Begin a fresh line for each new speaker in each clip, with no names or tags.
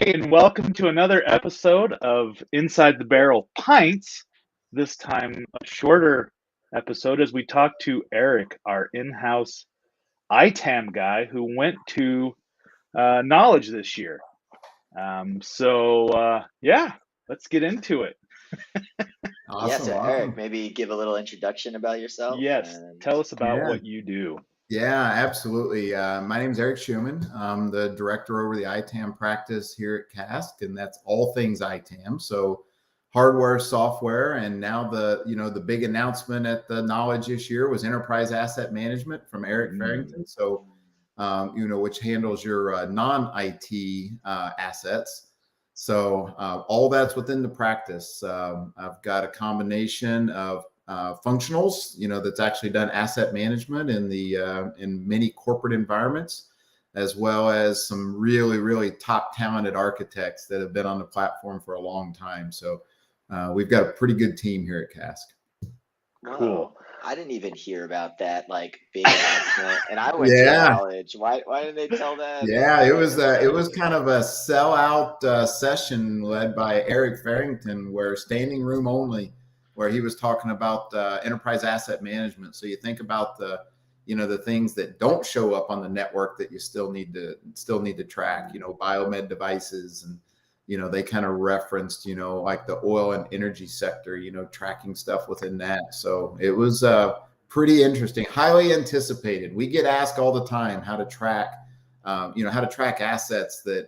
Hey, and welcome to another episode of Inside the Barrel Pints. This time, a shorter episode as we talk to Eric, our in-house ITAM guy who went to Knowledge this year. Yeah, let's get into it.
Awesome.
Eric, maybe give a little introduction about yourself.
Yes, tell us about
Yeah.
what you do.
Yeah, absolutely. My name is Eric Schumann. I'm the director over the ITAM practice here at Cask, and that's all things ITAM. So hardware, software, and now the big announcement at the Knowledge this year was enterprise asset management from Eric Farrington. So, which handles your non-IT assets. So all that's within the practice. I've got a combination of functionals, that's actually done asset management in many corporate environments, as well as some really, really top talented architects that have been on the platform for a long time. So we've got a pretty good team here at Cask.
Cool.
I didn't even hear about that big announcement, and I went to Knowledge. Why didn't they tell that?
Yeah, it was kind of a sellout session led by Eric Farrington, where standing room only, where he was talking about enterprise asset management. So you think about the things that don't show up on the network that you still need to track, biomed devices, and they kind of referenced, like the oil and energy sector, tracking stuff within that. So it was pretty interesting, highly anticipated. We get asked all the time how to track assets that,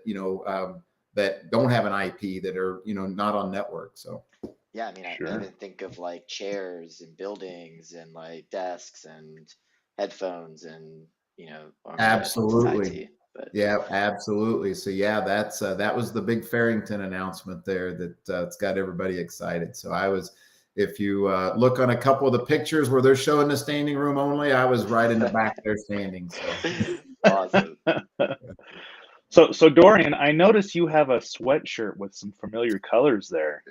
that don't have an IP, that are, not on network. So.
Yeah, I mean, I even think of chairs and buildings and desks and headphones and,
absolutely. Yeah, absolutely. So yeah, that was the big Farrington announcement there that's got everybody excited. So if you look on a couple of the pictures where they're showing the standing room only, I was right in the back there standing. So
awesome.
So Dorian, I noticed you have a sweatshirt with some familiar colors there.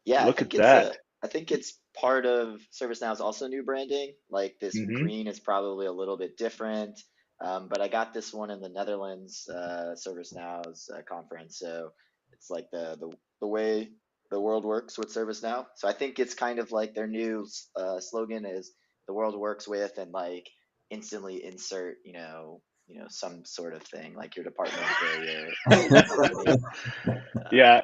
Yeah,
Look at that.
I think it's part of ServiceNow's also new branding. This
Mhm.
green is probably a little bit different. But I got this one in the Netherlands, ServiceNow's conference. So it's the way the world works with ServiceNow. So I think it's kind of their new slogan is the world works with, and instantly insert, some sort of thing like your department or
Yeah,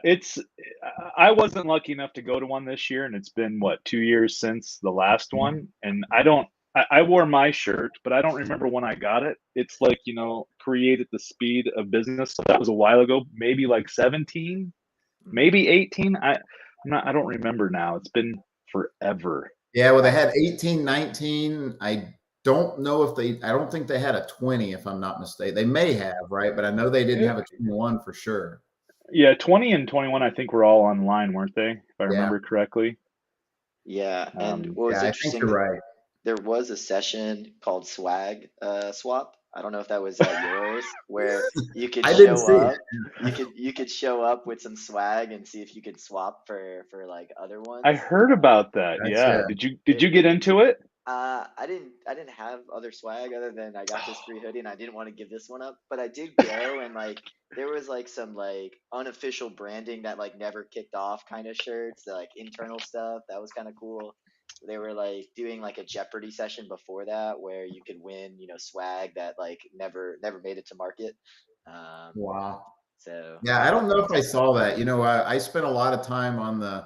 I wasn't lucky enough to go to one this year, and it's been 2 years since the last one. And I wore my shirt, but I don't remember when I got it. It's create at the speed of business. So that was a while ago, maybe 17, maybe 18. I don't remember now. It's been forever.
Yeah, well, they had 18, 19. I don't think they had a 20, if I'm not mistaken. They may have, right? But I know they didn't have a 21 for sure.
Yeah, 20 and 21, I think, were all online, weren't they? If I remember correctly.
Yeah, and what was
I
interesting,
think you're right.
There was a session called Swag Swap. I don't know if that was yours, where you could you could show up with some swag and see if you could swap for other ones.
I heard about that. Yeah. Did you get into it?
I didn't have other swag other than I got this free hoodie, and I didn't want to give this one up, but I did go, and there was some unofficial branding that never kicked off kind of shirts, internal stuff that was kind of cool. They were doing a Jeopardy session before that where you could win, swag that never made it to market.
Wow.
So
yeah, I don't know if I saw that. I spent a lot of time on the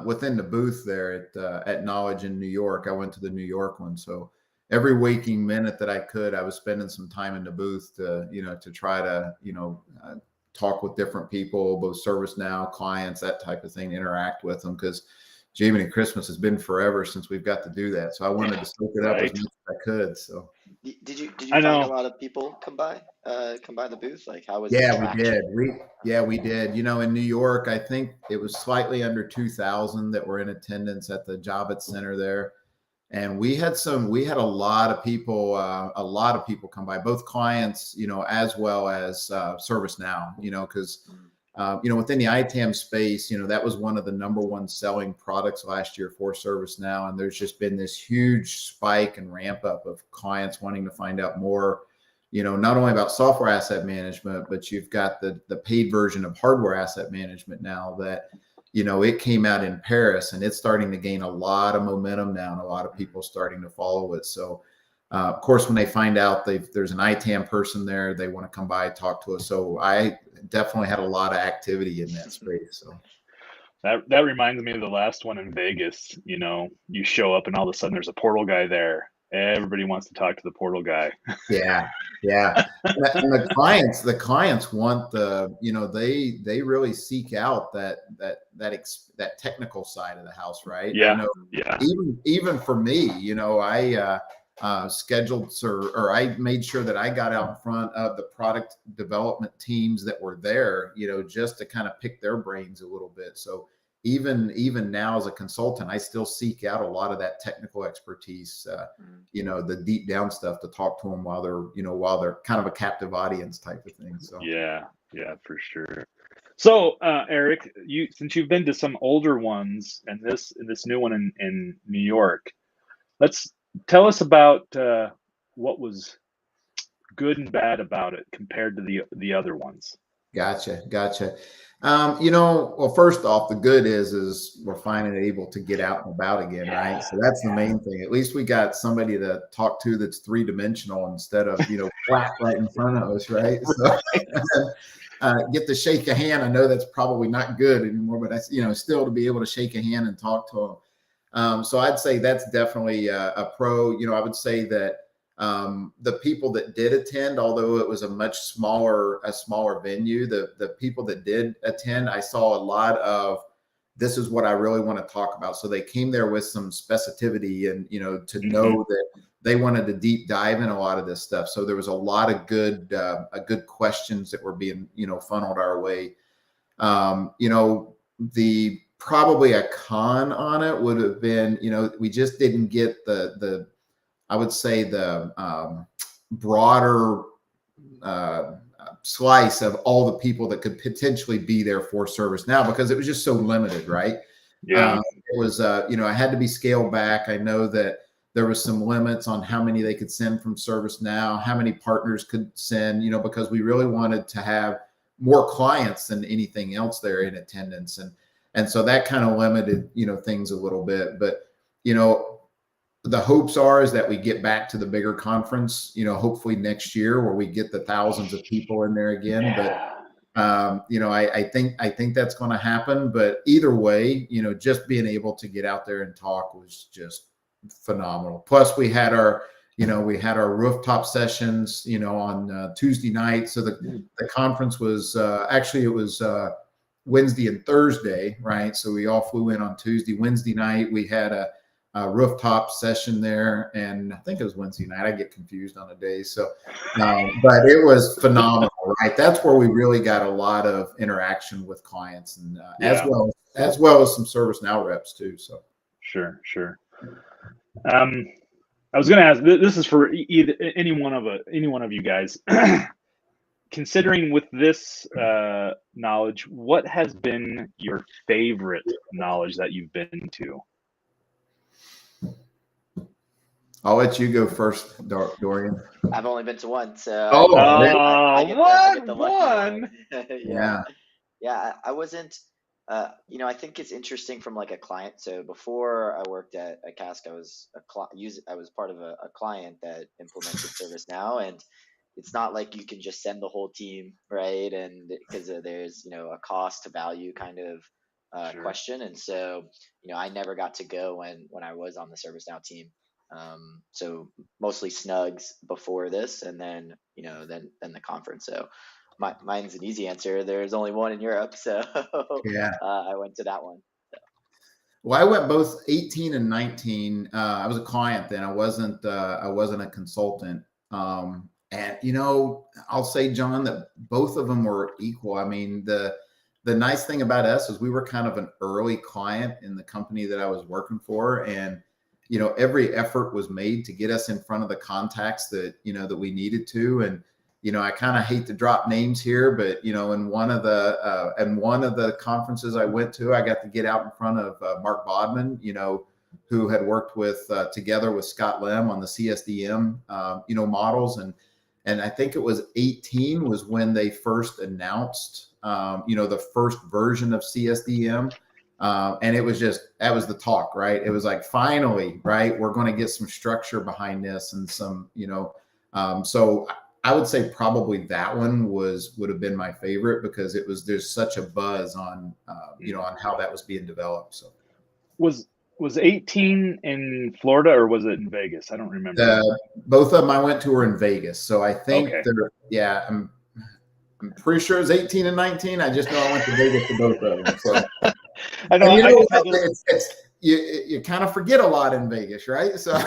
within the booth there at Knowledge in New York. I went to the New York one, so every waking minute that I could, I was spending some time in the booth to try to talk with different people, both ServiceNow clients, that type of thing, interact with them, because Jiminy Christmas has been forever since we've got to do that. So I wanted to soak it up as much as I could. So
did you find a lot of people come by the booth? How was
we did. We did. In New York, I think it was slightly under 2,000 that were in attendance at the Javits Center there. And we had a lot of people come by, both clients, as well as ServiceNow, because within the ITAM space, that was one of the number one selling products last year for ServiceNow. And there's just been this huge spike and ramp up of clients wanting to find out more not only about software asset management, but you've got the paid version of hardware asset management now that, it came out in Paris, and it's starting to gain a lot of momentum now, and a lot of people starting to follow it. So, of course, when they find out there's an ITAM person there, they want to come by and talk to us. So I definitely had a lot of activity in that space. So
that reminds me of the last one in Vegas. You show up and all of a sudden there's a portal guy there. Everybody wants to talk to the portal guy.
Yeah. And the clients want they really seek out that technical side of the house, right?
Yeah.
Even for me, I scheduled or I made sure that I got out in front of the product development teams that were there, just to kind of pick their brains a little bit. So even now as a consultant, I still seek out a lot of that technical expertise, the deep down stuff, to talk to them while they're kind of a captive audience type of thing. So
yeah, for sure. So Eric, since you've been to some older ones and this new one in New York, tell us about what was good and bad about it compared to the other ones.
Gotcha. Well, first off, the good is we're finally able to get out and about again, right? So that's the main thing. At least we got somebody to talk to that's three-dimensional instead of, flat right in front of us, right? So get to shake a hand. I know that's probably not good anymore, but that's, still to be able to shake a hand and talk to them. So I'd say that's definitely a pro. I would say that the people that did attend, although it was a much smaller venue, the people that did attend, I saw a lot of, this is what I really want to talk about. So they came there with some specificity and, to know that they wanted to deep dive in a lot of this stuff. So there was a lot of good questions that were being, funneled our way. Probably a con on it would have been, we just didn't get I would say the broader slice of all the people that could potentially be there for ServiceNow, because it was just so limited, right?
Yeah.
It was, I had to be scaled back. I know that there was some limits on how many they could send from ServiceNow, how many partners could send, because we really wanted to have more clients than anything else there in attendance. And so that kind of limited, things a little bit. But, the hopes is that we get back to the bigger conference, hopefully next year, where we get the thousands of people in there again.
Yeah.
But, I think that's going to happen. But either way, just being able to get out there and talk was just phenomenal. Plus we had our rooftop sessions, on Tuesday night. So the conference was actually, it was Wednesday and Thursday, right? So we all flew in on Tuesday. Wednesday night, we had a rooftop session there, and I think it was Wednesday night. I get confused on the days. So, but it was phenomenal, right? That's where we really got a lot of interaction with clients, and as well as some ServiceNow reps too. So,
sure. I was going to ask. This is for either any one of you guys. Considering with this knowledge, what has been your favorite knowledge that you've been to?
I'll let you go first, Dorian.
I've only been to one, so
I get the
lucky
one.
Yeah. I wasn't. I think it's interesting from like a client. So before I worked at Cask, I was part of a client that implemented ServiceNow, and it's not like you can just send the whole team, right? And because there's a cost to value kind of question, and so I never got to go when I was on the ServiceNow team. So mostly snugs before this, and then then the conference. So mine's an easy answer. There's only one in Europe, so I went to that one. So.
Well, I went both 18 and 19. I was a client then. I wasn't a consultant. And I'll say, John, that both of them were equal. I mean, the nice thing about us is we were kind of an early client in the company that I was working for, and every effort was made to get us in front of the contacts that we needed to. And I kind of hate to drop names here, but in one of the conferences I went to, I got to get out in front of Mark Bodman, who had worked together with Scott Lem on the CSDM models, And I think it was 18 was when they first announced, the first version of CSDM. And it was that was the talk, right? It was like, finally, right, we're going to get some structure behind this and some, so I would say probably that one would have been my favorite, because there's such a buzz on, on how that was being developed. So
was 18 in Florida or was it in Vegas? I don't remember.
Both of them I went to were in Vegas. So I think I'm pretty sure it's 18 and 19. I just know I went to Vegas for both of them. So
I know,
you kind of forget a lot in Vegas, right? So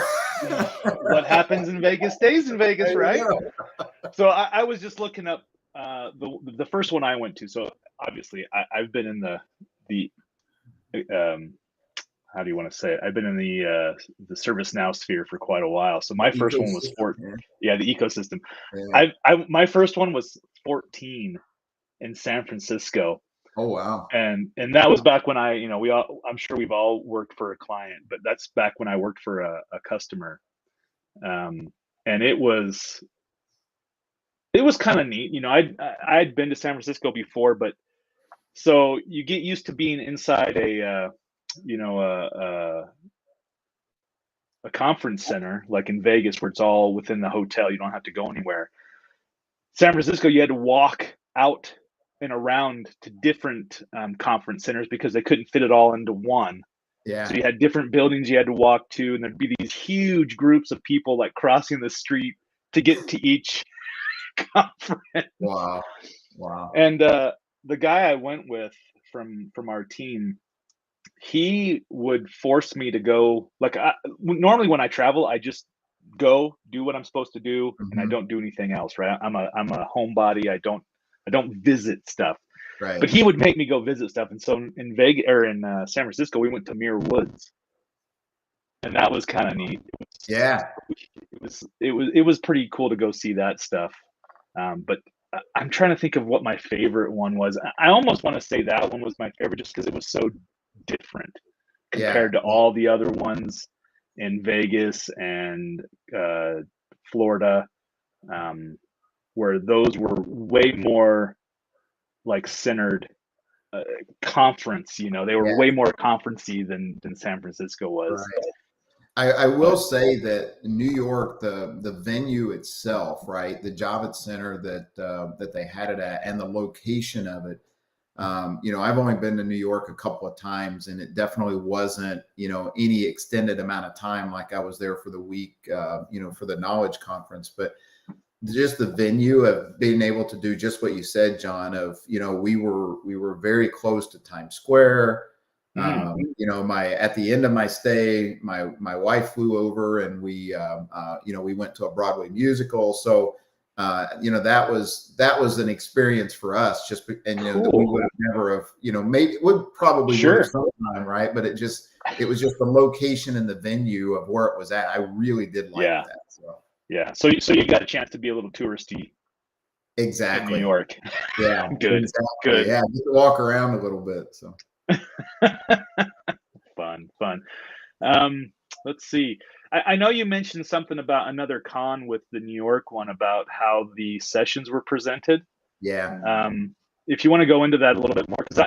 what happens in Vegas stays in Vegas, right? So I was just looking up the first one I went to. So obviously I've been in the how do you want to say it? I've been in the ServiceNow sphere for quite a while. So my first one was the ecosystem. Yeah. My first one was 14 in San Francisco.
Oh wow!
And that was back when I'm sure we've all worked for a client, but that's back when I worked for a customer. And it was kind of neat. I'd been to San Francisco before, but so you get used to being inside a conference center like in Vegas, where it's all within the hotel. You don't have to go anywhere. San Francisco, you had to walk out and around to different conference centers because they couldn't fit it all into one.
Yeah.
So you had different buildings you had to walk to, and there'd be these huge groups of people like crossing the street to get to each conference.
Wow.
And the guy I went with from our team, he would force me to go. Like normally when I travel, I just go do what I'm supposed to do, and I don't do anything else. Right? I'm a homebody. I don't visit stuff.
Right.
But he would make me go visit stuff. And so in Vegas or in San Francisco, we went to Muir Woods, and that was kind of neat. It was pretty cool to go see that stuff. But I'm trying to think of what my favorite one was. I almost want to say that one was my favorite just because it was so different compared to all the other ones in Vegas and Florida, where those were way more like centered conference. They were way more conferencey than San Francisco was.
Right. I will say that New York, the venue itself, right, the Javits Center that they had it at, and the location of it. I've only been to New York a couple of times, and it definitely wasn't, any extended amount of time like I was there for the week, for the Knowledge Conference. But just the venue of being able to do just what you said, John, of, we were very close to Times Square. At the end of my stay, my wife flew over, and we went to a Broadway musical. So, that was an experience for us. Cool. That we would have never have, maybe would probably work sometime, right? But it was just the location and the venue of where it was at. I really did like that. So.
Yeah. So you got a chance to be a little touristy.
Exactly.
In New York.
Yeah.
Good.
Exactly.
Good.
Yeah. Just walk around a little bit. So.
Fun. Let's see. I know you mentioned something about another con with the New York one about how the sessions were presented.
Yeah.
If you want to go into that a little bit more, because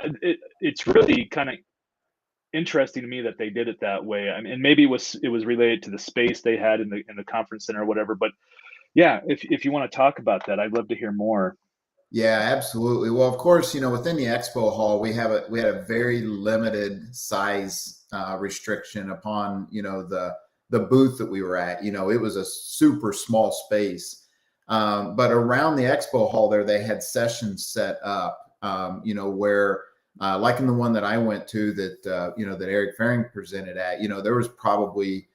it's really kind of interesting to me that they did it that way. I mean, and maybe it was related to the space they had in the conference center or whatever. But yeah, if you want to talk about that, I'd love to hear more.
Yeah, absolutely. Well, of course, within the expo hall, we had a very limited size restriction upon, the booth that we were at. It was a super small space. But around the expo hall there, they had sessions set up, where, like in the one that I went to that, that Eric Faring presented at, there was probably,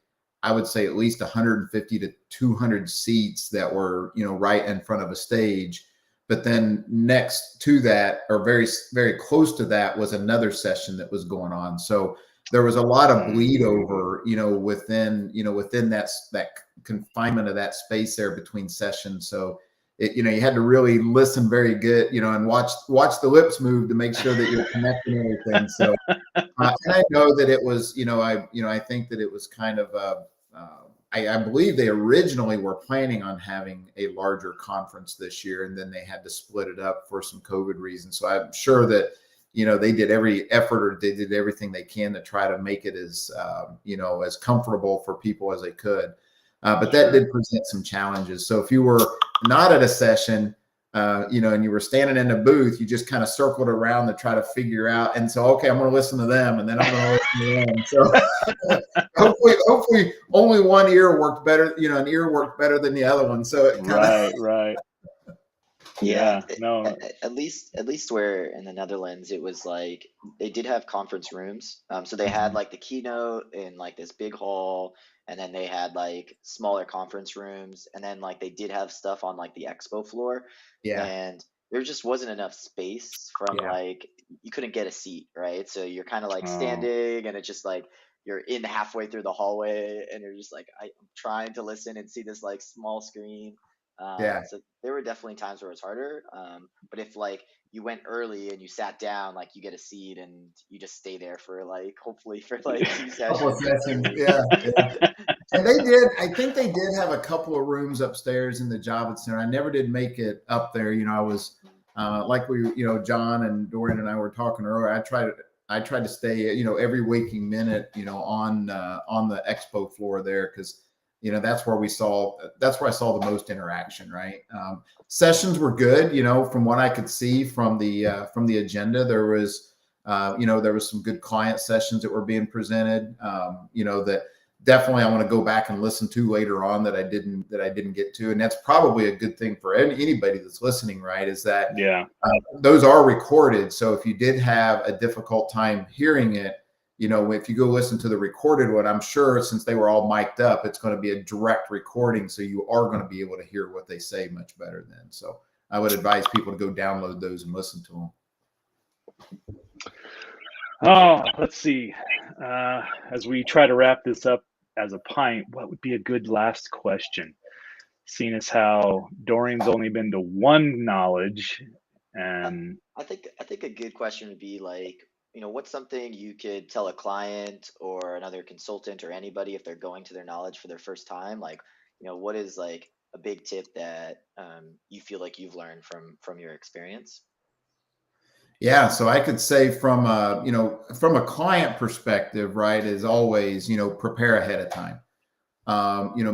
I would say, at least 150 to 200 seats that were, right in front of a stage. But then next to that, or very, very close to that, was another session that was going on. So there was a lot of bleed over, within that confinement of that space there between sessions. So you had to really listen very good, and watch the lips move to make sure that you're connecting everything. So and I know that it was, I think that it was kind of I believe they originally were planning on having a larger conference this year, and then they had to split it up for some COVID reasons. So I'm sure that, they did every effort, or they did everything they can to try to make it as, as comfortable for people as they could. But that did present some challenges. So if you were not at a session, and you were standing in the booth, you just kind of circled around to try to figure out. And so, okay, I'm going to listen to them, and then I'm going to listen to them. So hopefully only one ear worked better, an ear worked better than the other one. So it kind
right.
Yeah,
No.
at least where in the Netherlands, it was like they did have conference rooms. So they had like the keynote in like this big hall, and then they had like smaller conference rooms, and then like they did have stuff on like the expo floor.
Yeah.
And there just wasn't enough space from like you couldn't get a seat, right? So you're kind of like standing, and it's just like you're in halfway through the hallway, and you're just like I'm trying to listen and see this like small screen. So there were definitely times where it was harder. But if like you went early and you sat down, like you get a seat and you just stay there for like hopefully for like 2 sessions.
Yeah. And I think they did have a couple of rooms upstairs in the Java Center. I never did make it up there. I was like John and Dorian and I were talking earlier. I tried to stay, every waking minute, on the expo floor there, because that's where I saw the most interaction, right? Sessions were good, from what I could see from the agenda. There was some good client sessions that were being presented, that definitely I want to go back and listen to later on that I didn't get to. And that's probably a good thing for anybody that's listening, right? Is that those are recorded. So if you did have a difficult time hearing it, if you go listen to the recorded one, I'm sure since they were all mic'd up, it's going to be a direct recording. So you are going to be able to hear what they say much better then. So I would advise people to go download those and listen to them.
Oh, let's see. As we try to wrap this up as a pint, what would be a good last question? Seeing as how Dorian's only been to one knowledge, and
I think a good question would be like, what's something you could tell a client or another consultant or anybody if they're going to their knowledge for their first time? Like, what is like a big tip that you feel like you've learned from your experience?
Yeah, so I could say from a client perspective, right, is always, prepare ahead of time.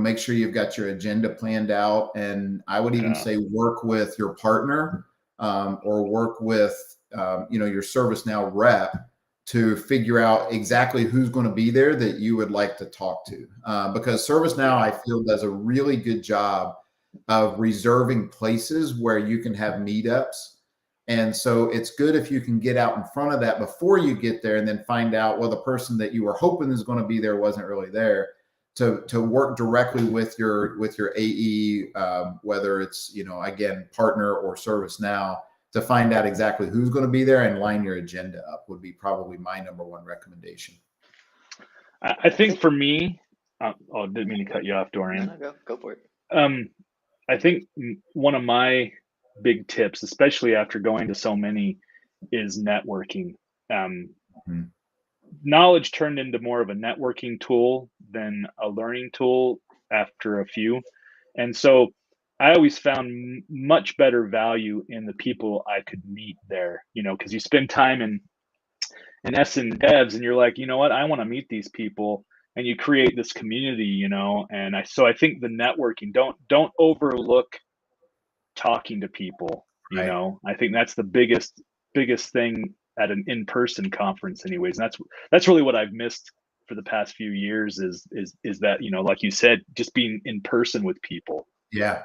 Make sure you've got your agenda planned out, and I would even say work with your partner or work with your ServiceNow rep to figure out exactly who's going to be there that you would like to talk to. Because ServiceNow, I feel, does a really good job of reserving places where you can have meetups. And so it's good if you can get out in front of that before you get there, and then find out, well, the person that you were hoping is going to be there wasn't really there, to work directly with your AE, whether it's, again, partner or ServiceNow, to find out exactly who's going to be there and line your agenda up would be probably my number one recommendation.
I think for me, didn't mean to cut you off, Dorian.
No, go for it.
I think one of my big tips, especially after going to so many, is networking. Knowledge turned into more of a networking tool than a learning tool after a few. And so I always found much better value in the people I could meet there, because you spend time in S and devs, and you're like, you know what, I want to meet these people, and you create this community, and I think the networking, don't overlook talking to people, I think that's the biggest thing at an in-person conference anyways. And that's really what I've missed for the past few years is that, like you said, just being in person with people.
Yeah.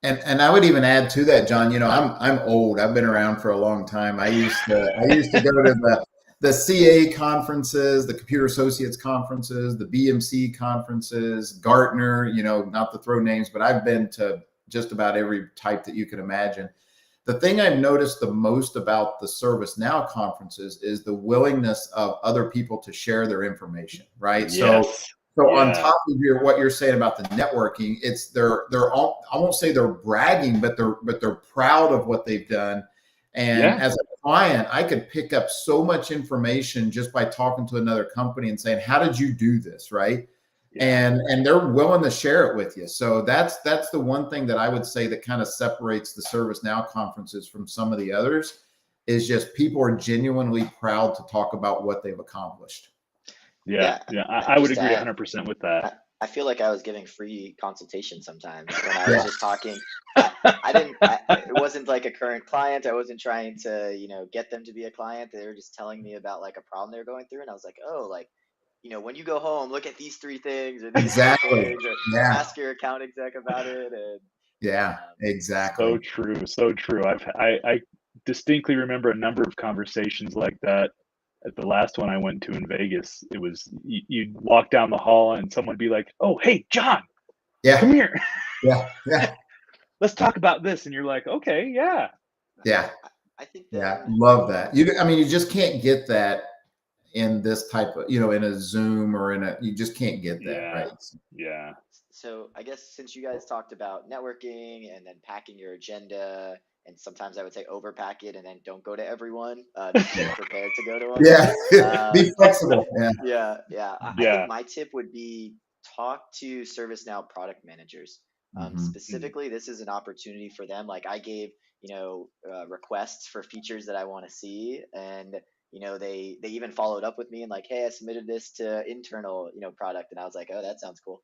And I would even add to that, John, I'm old. I've been around for a long time. I used to go to the CA conferences, the Computer Associates conferences, the BMC conferences, Gartner, not to throw names, but I've been to just about every type that you can imagine. The thing I've noticed the most about the ServiceNow conferences is the willingness of other people to share their information, right?
Yes.
So on top of what you're saying about the networking, it's they're all, I won't say they're bragging, but they're proud of what they've done. And as a client, I could pick up so much information just by talking to another company and saying, how did you do this, right? and they're willing to share it with you. So that's the one thing that I would say that kind of separates the ServiceNow conferences from some of the others, is just people are genuinely proud to talk about what they've accomplished.
I would agree 100% with that.
I feel like I was giving free consultation sometimes when I was just talking. It wasn't like a current client. I wasn't trying to, get them to be a client. They were just telling me about like a problem they're going through. And I was like, oh, like, when you go home, look at these 3 things or these 3 things, or ask your account exec about it. And
exactly.
So true. I distinctly remember a number of conversations like that. At the last one I went to in Vegas, it was you'd walk down the hall and someone would be like, "Oh, hey, John, come here. Let's talk about this." And you're like, "Okay, yeah."
I think
love that. You just can't get that in this type of, in a Zoom or you just can't get that, right?
Yeah.
So I guess since you guys talked about networking and then packing your agenda, and sometimes I would say overpack it and then don't go to everyone, just be prepared to go to one.
Be flexible.
I think my tip would be talk to ServiceNow product managers. Specifically, this is an opportunity for them. Like I gave, requests for features that I want to see, and they even followed up with me and like, hey, I submitted this to internal, product, and I was like, oh, that sounds cool.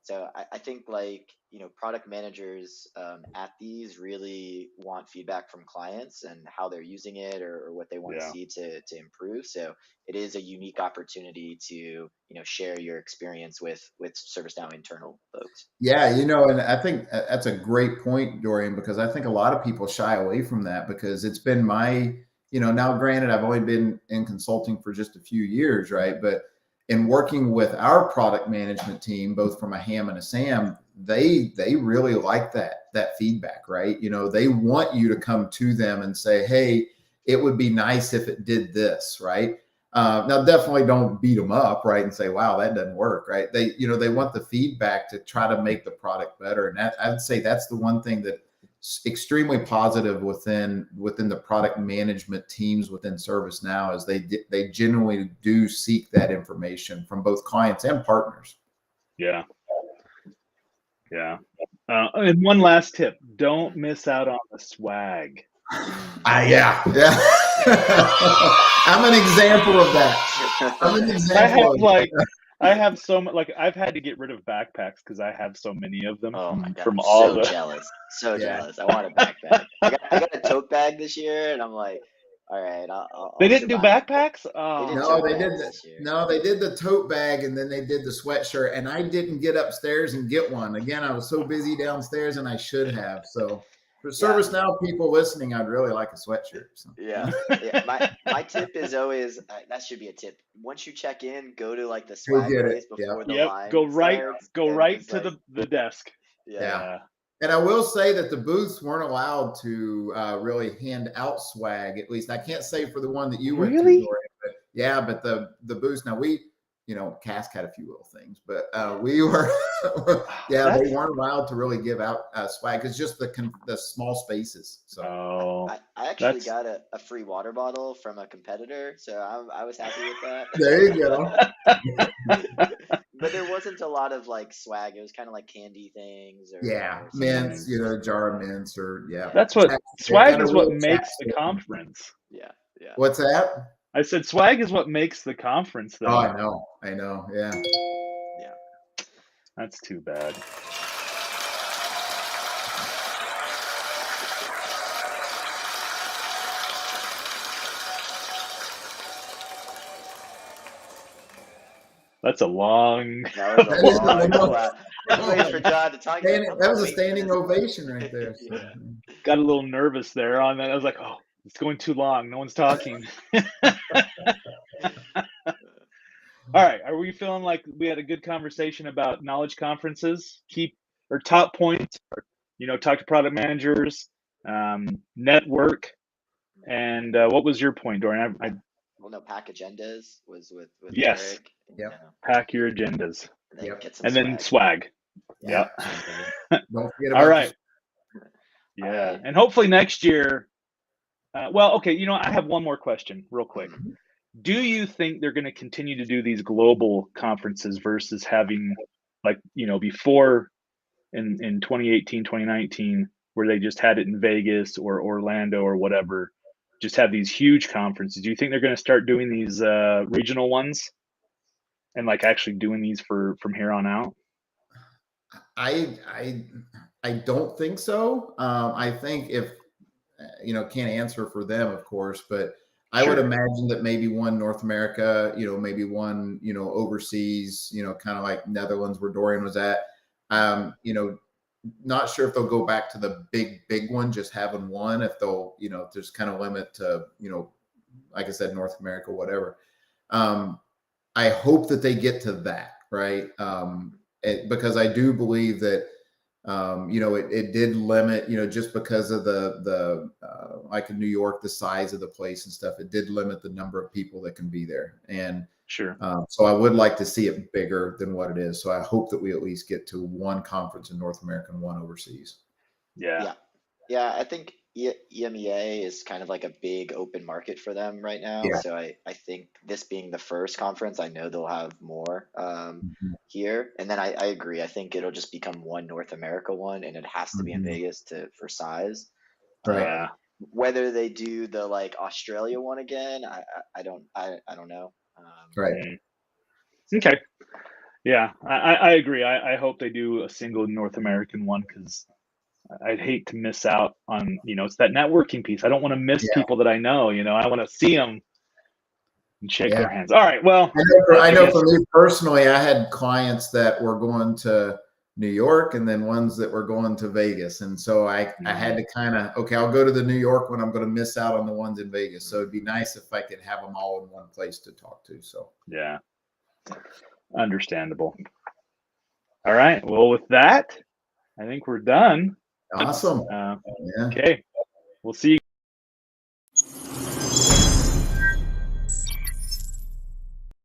So I think like, product managers at these really want feedback from clients and how they're using it or what they want to see to improve. So it is a unique opportunity to, share your experience with ServiceNow internal folks.
Yeah, and I think that's a great point, Dorian, because I think a lot of people shy away from that because it's been my, now granted, I've only been in consulting for just a few years, right? But in working with our product management team, both from a Ham and a Sam, they really like that feedback, right? They want you to come to them and say, hey, it would be nice if it did this, right? Now definitely don't beat them up, right? And say, wow, that doesn't work, right? They want the feedback to try to make the product better. And I'd say that's the one thing that extremely positive within the product management teams within ServiceNow is they genuinely do seek that information from both clients and partners.
And one last tip: don't miss out on the swag.
I'm an example of that.
I have so much, like I've had to get rid of backpacks because I have so many of them.
Oh my God,
from
I'm
all
jealous. Jealous. I want a backpack. I got a tote bag this year, and I'm like, all right.
They didn't do backpacks?
They did the tote bag, and then they did the sweatshirt, and I didn't get upstairs and get one. Again, I was so busy downstairs, and I should have. So for ServiceNow people listening, I'd really like a sweatshirt. So.
My tip is always that should be a tip. Once you check in, go to like the swag place before the line.
Go right to the desk.
And I will say that the booths weren't allowed to really hand out swag. At least I can't say for the one that you went to, Dorian, but the booths. Now Cask had a few little things, but we were, they weren't allowed to really give out swag. It's just the small spaces. So
I actually got a free water bottle from a competitor, so I was happy with that.
There you go.
But there wasn't a lot of like swag. It was kind of like candy things. Or
mints, a jar of mints
That's what swag is. What makes the conference.
Yeah.
What's that?
I said swag is what makes the conference, though.
Oh, I know. Yeah.
That's too bad. That's a long.
That was a long clap. Wait for John to talk.
That was a standing ovation right there. So.
Got a little nervous there on that. I was like, oh, it's going too long. No one's talking. All right. Are we feeling like we had a good conversation about knowledge conferences? Top points, talk to product managers, network. And what was your point, Dorian?
Pack agendas was with
yes.
Eric.
Pack your agendas.
And
then swag.
Don't forget about
all right. And hopefully next year. I have one more question real quick. do you think they're going to continue to do these global conferences versus having, like, before in 2018, 2019, where they just had it in Vegas or Orlando or whatever, just have these huge conferences? Do you think they're going to start doing these regional ones and like actually doing these from here on out?
I don't think so. I think if can't answer for them, of course, but I would imagine that maybe one North America, maybe one, overseas, kind of like Netherlands where Dorian was at. Not sure if they'll go back to the big one, just having one, if they'll, just kind of limit to, like I said, North America, whatever. I hope that they get to that, right? Because I do believe that, it did limit, just because of the like in New York, the size of the place and stuff, it did limit the number of people that can be there. And
sure.
So I would like to see it bigger than what it is. So I hope that we at least get to one conference in North America and one overseas.
Yeah. I think EMEA is kind of like a big open market for them right now.
Yeah.
So I think this being the first conference, I know they'll have more here. And then I agree. I think it'll just become one North America one, and it has to be in Vegas for size.
Right.
Whether they do the like Australia one again, I don't know.
Right.
Okay. Yeah, I agree. I hope they do a single North American one, because I'd hate to miss out on, it's that networking piece. I don't want to miss people that I know. I want to see them and shake their hands. All right. Well,
I know for me personally, I had clients that were going to New York and then ones that were going to Vegas. And so I had to kind of, okay, I'll go to the New York one. I'm going to miss out on the ones in Vegas. So it'd be nice if I could have them all in one place to talk to. So,
yeah, understandable. All right. Well, with that, I think we're done.
Awesome.
Okay. We'll see you.